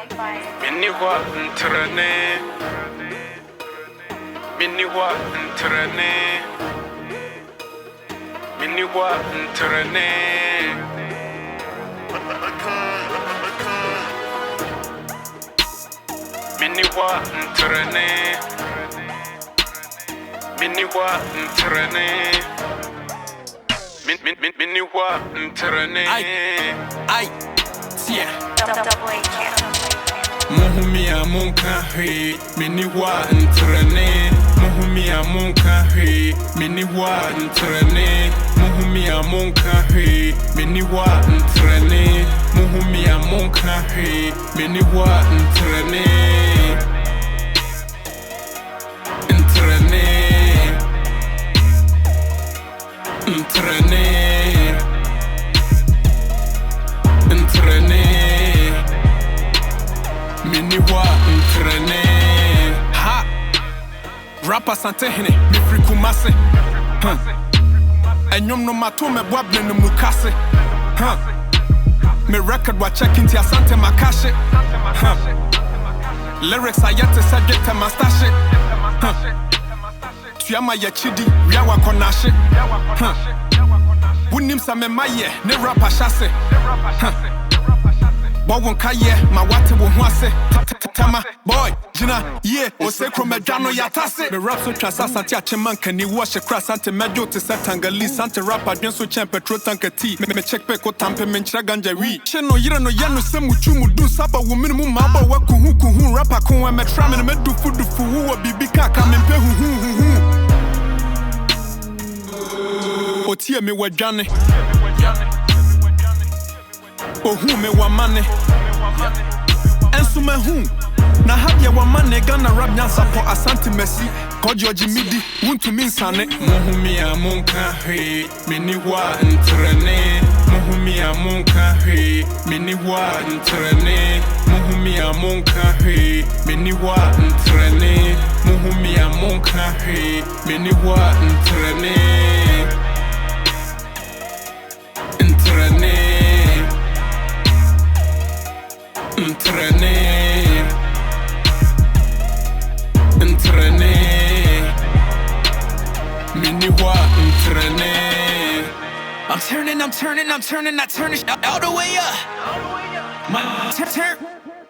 Miniwa ntrane Miniwa ntrane Miniwa ntrane Miniwa ntrane Miniwa ntrane Miniwa ntrane Ay, yeah. Muhumia munka he miniwa ntrane Muhumia munka he miniwa ntrane Muhumia munka he miniwa ntrane Muhumia munka he miniwa ntrane Ntrane Ntrane Ntrane Miniwa ntrane Ha Rapper Santehene me free Kumase Enyom no mato me boable no mukase Me record wa check into Asante Makashi Lyrics ayete subject to mastache Tuyama ye chidi riawa konashi Wunim sa me maye ne rapper shase Wawon kaye ma wate wo ho ase tama boy jina yeah osekro medano yatase me rap so trasa sante acheman kani wo hye kra sante mejo te setangali sante rap adwen so chen petrol tank tea me check pe ko tampe me nchira ganja wi hye no yire no ye no semu chumu du saba wo minimu ma ba wa kuhu rapper ko wa me tra me me du fu wo bibi kaka me pe hu otie me wadwane Ohu me wa mane Ensu me hu Na habye wa mane Gana rap nyansa po Asante Messi George Midi Wuntu minsane Muhumia munka he Miniwa ntrane Muhumia munka he Miniwa ntrane Muhumia munka he Miniwa ntrane Muhumia munka he Miniwa ntrane Ntrane Ntrane Ntrane Miniwa ntrane I'm turning, I turn it all the way up. My turn,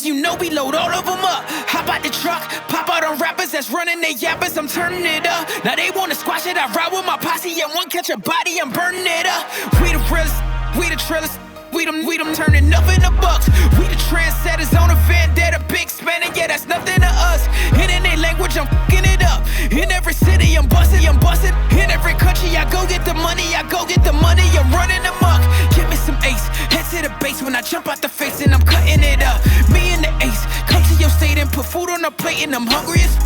you know we load all of them up. Hop out the truck, pop out on rappers that's running they yappers. I'm turning it up. Now they wanna squash it. I ride with my posse and one catch a body. I'm burning it up. We the realest, we the trillers. We them turning up in the bucks. We the trendsetters on a vendetta, big spending, yeah, that's nothing to us. In any language, I'm fucking it up. In every city, I'm busting. In every country, I go get the money, I'm running amok. Give me some ace, head to the base when I jump out the face and I'm cutting it up. Me and the ace, come to your state and put food on the plate and I'm hungriest.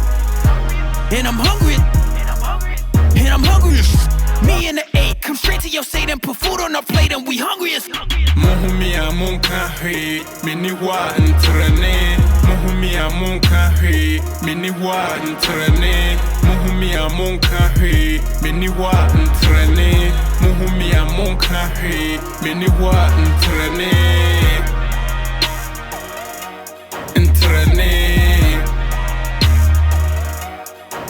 And I'm hungry. And I'm hungriest. Me and the eight, come straight to your state and put food on the plate and we hungriest. Muhumia munka he Miniwa ntrane Muhumia munka he Miniwa ntrane Muhumia munka he Miniwa ntrane Muhumia munka he Miniwa ntrane Ntrane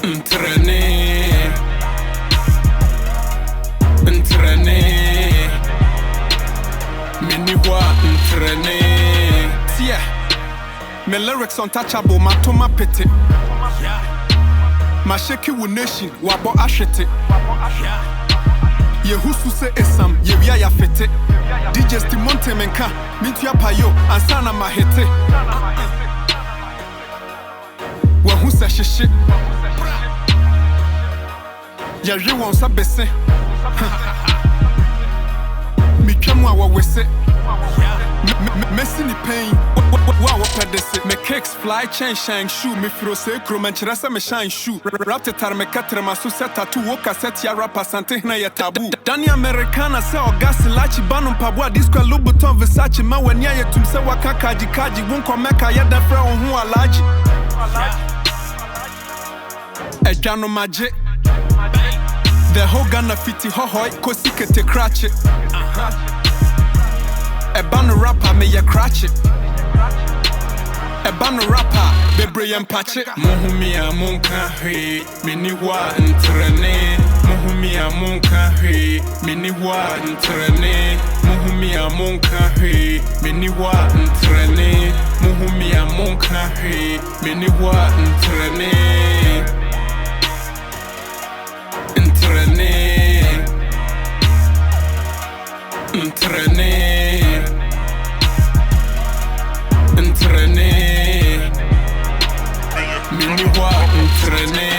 Ntrane Ntrane Miniwa ntrane Yeah, my lyrics untouchable, my toma pity. My shaky wu nation, wabo ashete. Ye husu se esam, ye wia ya fete. DJ Stimonte menka, mintu ya payo, ansana mahete. Wahu se shishe. Ya riwa unsa bese. Mikemwa wawese. Messi ni pain. Wow, me kicks fly chain shine shoe. Me firo se kro manchirasa me shine shoe. Rap tetar me katre masu set tattoo. Woka set ya rap asante na ya tabu. Dani Americana se ogasi lachi banum pabwa disco Louboutin Versace. Ma wenya ye tumse waka kaji. Wunko meka ya defra onhu alaji. Ejano maje. The whole Ghana fiti hohoi kosi kete cratch it. A ban rapper me ya cratch it. Ebam no rapper, bebre yem pache. Mohumia munka he, miniwa ntrene. Mohumia munka he, miniwa ntrene. Mohumia munka he, miniwa ntrene. Mohumia munka he, miniwa ntrene. Ntrene. Ntrene. Ntrene. Miniwa ntrene.